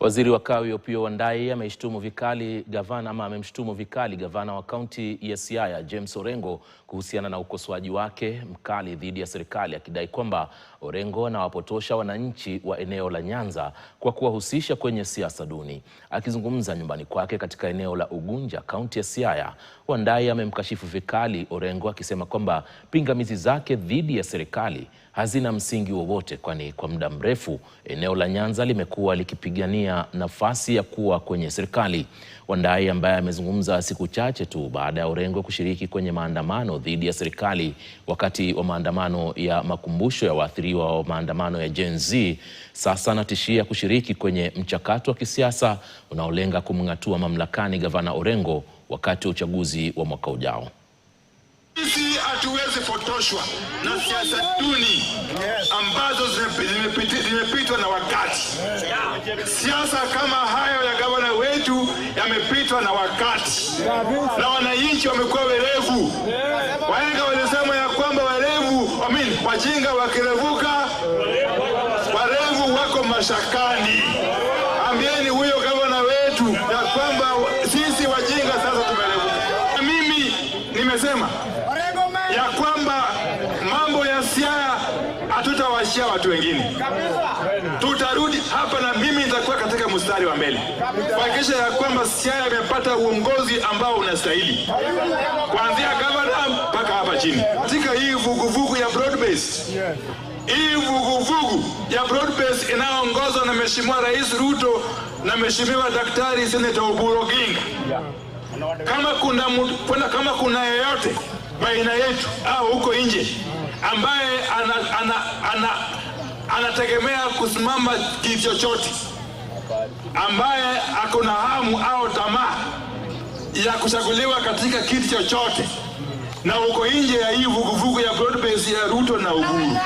Waziri wa Kawi Opiyo Wandayi amemshtumu vikali gavana wa kaunti ya Siaya James Orengo kuhusiana na ukosoaji wake mkali dhidi ya serikali, akidai kwamba Orengo anawapotosha wananchi wa eneo la Nyanza kwa kuwahusisha kwenye siasa duni. Akizungumza nyumbani kwake katika eneo la Ugunja, kaunti ya Siaya, Wandayi amemkashifu vikali Orengo akisema kwamba pingamizi zake dhidi ya serikali hazina msingi wowote, kwani kwa muda mrefu eneo la Nyanza limekuwa likipigania nafasi ya kuwa kwenye serikali. Wandayi, ambaye amezungumza siku chache tu baada ya Orengo kushiriki kwenye maandamano dhidi ya serikali wakati wa maandamano ya makumbusho ya waathiriwa wa maandamano ya Gen Z, sasa anatishia kushiriki kwenye mchakato wa kisiasa unaolenga kumng'atua mamlakani gavana Orengo wakati wa uchaguzi wa mwaka ujao. Sisi hatuwezi potoshwa na siasa duni ambazo zimepitwa na wakati. Siasa kama hayo ya gavana wetu yamepitwa na wakati, na wananchi wamekuwa werevu. Wahenga walisema ya kwamba wajinga wakirevuka, warevu wako mashakani. Ambieni huyo gavana wetu ya kwamba sisi wajinga sasa tumerevuka. Mimi nimesema ya kwamba mambo ya Siaya hatutawashia watu wengine. Tutarudi hapa na mimi nitakuwa katika mstari wa mbele kuhakikisha ya kwamba Siaya imepata uongozi ambao unastahili, kuanzia gavana mpaka hapa chini. Katika hii vuguvugu ya broad-based, inayoongozwa na Mheshimiwa Rais Ruto na Mheshimiwa Daktari Senator Oburu Oginga, kama kuna yeyote baina yetu au huko nje ambaye anategemea kusimama kitu chochote, ambaye akona hamu au tamaa ya kuchaguliwa katika kitu chochote na uko nje ya hii vuguvugu ya broad-based ya Ruto na Oburu,